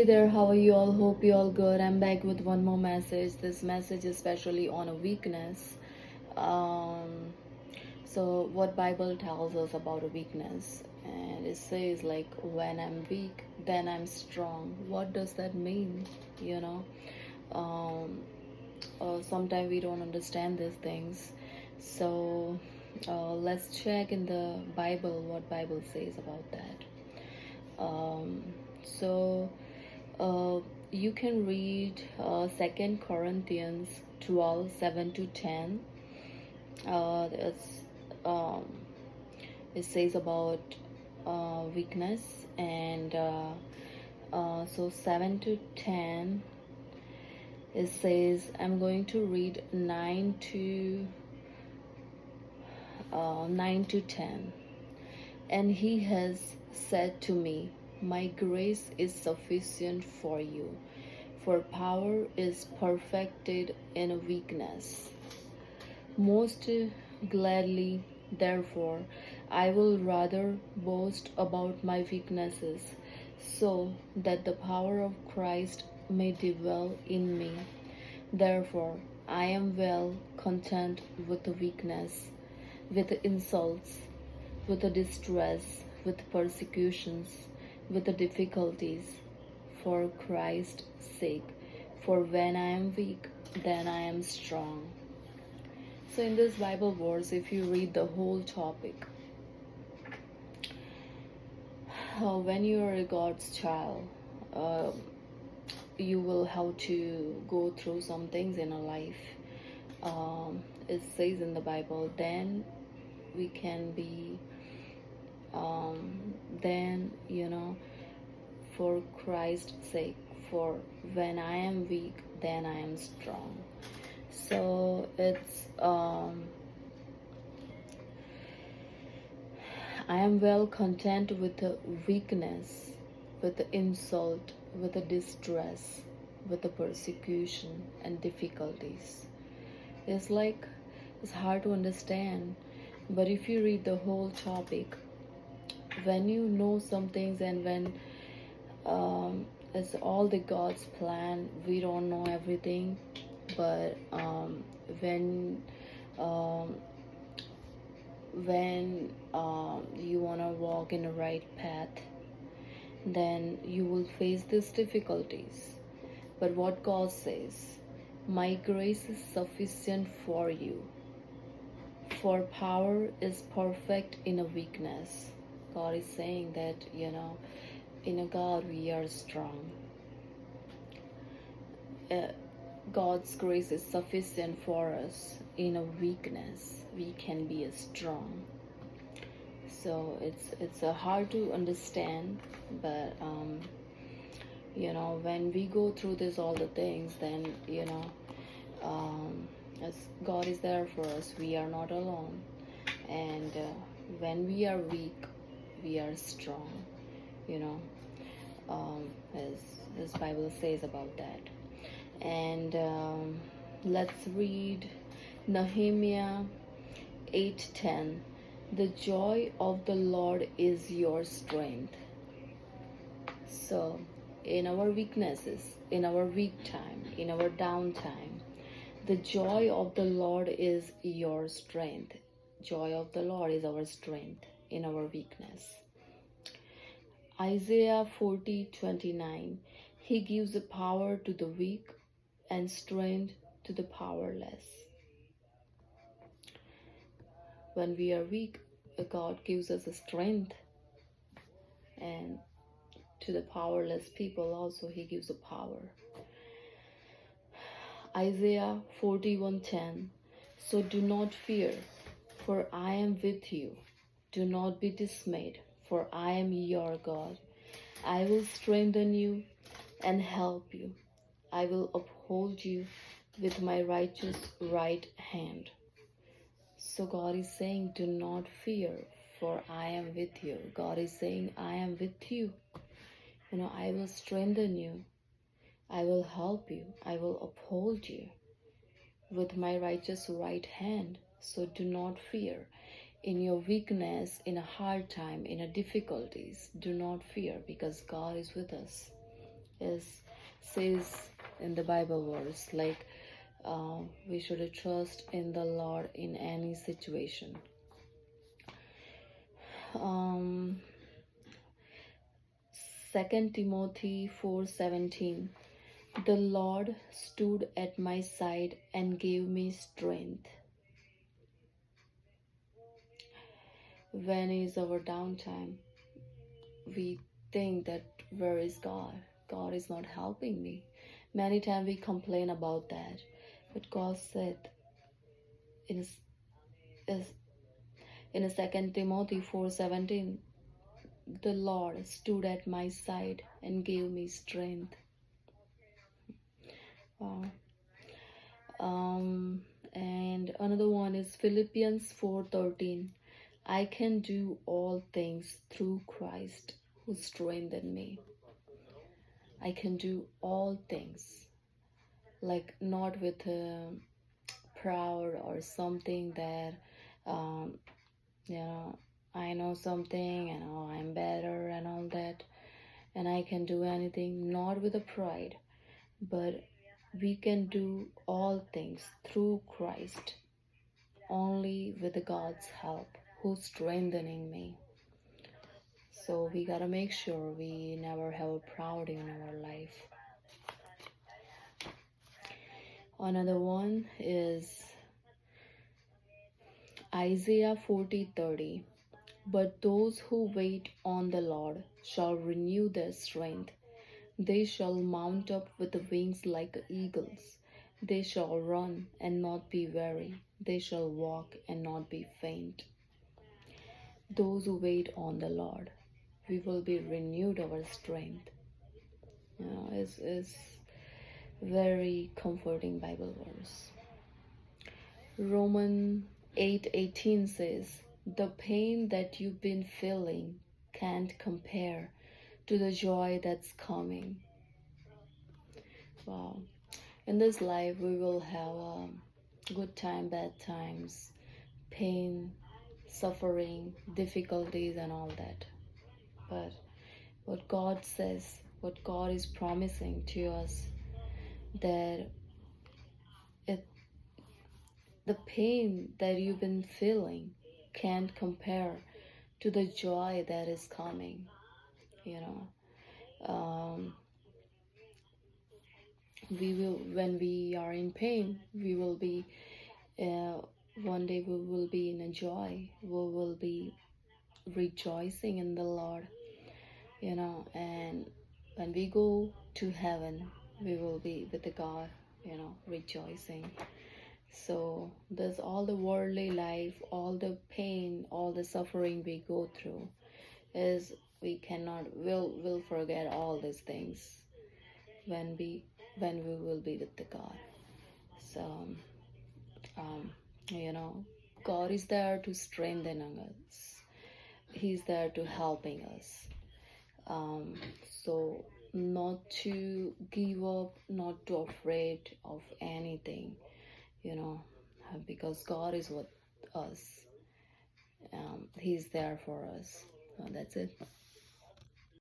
Hey there, how are you all? Hope you all good. I'm back with one more message. This message is especially on a weakness. Um, so what Bible tells us about a weakness, and it says like when I'm weak, then I'm strong. What does that mean? You know, um, sometimes we don't understand these things. So let's check in the Bible what Bible says about that. Um, so uh, you can read 2 Corinthians 12 7 to 10. It's, um, it says about weakness, and so 7 to 10 it says, I'm going to read 9 to 10. And he has said to me, my grace is sufficient for you, for power is perfected in weakness. Most gladly, therefore, I will rather boast about my weaknesses, so that the power of Christ may dwell in me. Therefore, I am well content with the weakness, with the insults, with the distress, with persecutions, with the difficulties, for Christ's sake. For when I am weak, then I am strong. So, in this Bible verse, if you read the whole topic, when you are a God's child, uh, you will have to go through some things in a life. It says in the Bible, then we can be, then, for Christ's sake, for when I am weak, then I am strong. So it's I am well content with the weakness, with the insult, with the distress, with the persecution and difficulties. It's like it's hard to understand, but if you read the whole topic, when you know some things, and when it's all the God's plan, we don't know everything, but when um, you want to walk in the right path, then you will face these difficulties. But what God says, my grace is sufficient for you, for power is perfect in a weakness. God is saying that, in a God we are strong. Uh, God's grace is sufficient for us. In a weakness, we can be strong. So it's hard to understand, but when we go through this all the things, then as God is there for us, we are not alone. And when we are weak, we are strong. You know, as Bible says about that. And let's read Nehemiah 8:10. The joy of the Lord is your strength. So, in our weaknesses, in our weak time, in our downtime, the joy of the Lord is your strength. Joy of the Lord is our strength in our weakness. Isaiah 40:29. He gives the power to the weak and strength to the powerless. When we are weak, God gives us a strength, and to the powerless people also He gives a power. Isaiah 41:10. So do not fear, for I am with you. Do not be dismayed, for I am your God. I will strengthen you and help you. I will uphold you with my righteous right hand. So God is saying, do not fear, for I am with you. God is saying, I am with you. I will strengthen you. I will help you. I will uphold you with my righteous right hand. So do not fear. In your weakness, in a hard time, in a difficulties, do not fear, because God is with us. is says in the Bible verse, like we should trust in the Lord in any situation. um 2 Timothy 4:17. The Lord stood at my side and gave me strength. When is our downtime, we think that where is God? God is not helping me. Many times we complain about that. But God said in is in 2 Timothy 4:17, the Lord stood at my side and gave me strength. Wow. And another one is Philippians 4:13. I can do all things through Christ who strengthened me. I can do all things, like not with proud or something that, um, I know something and oh, I'm better and all that, and I can do anything, not with a pride, but we can do all things through Christ, only with God's help, who's strengthening me. So we gotta make sure we never have a proud in our life. Another one is Isaiah 40:30. But those who wait on the Lord shall renew their strength. They shall mount up with wings like eagles. They shall run and not be weary. They shall walk and not be faint. Those who wait on the Lord, we will be renewed our strength. It's very comforting Bible verse. Romans 8:18 says, the pain that you've been feeling can't compare to the joy that's coming. Wow. In this life, we will have good time, bad times, pain, suffering, difficulties, and all that. But what God says, what God is promising to us, that the pain that you've been feeling can't compare to the joy that is coming. We will, when we are in pain, we will be, one day we will be in a joy. We will be rejoicing in the Lord, and when we go to heaven, we will be with the God, rejoicing. So there's all the worldly life, all the pain, all the suffering we go through, is we cannot, will forget all these things when we will be with the God. So God is there to strengthen us. He's there to helping us. So not to give up, not to afraid of anything, because God is with us. He's there for us. That's it.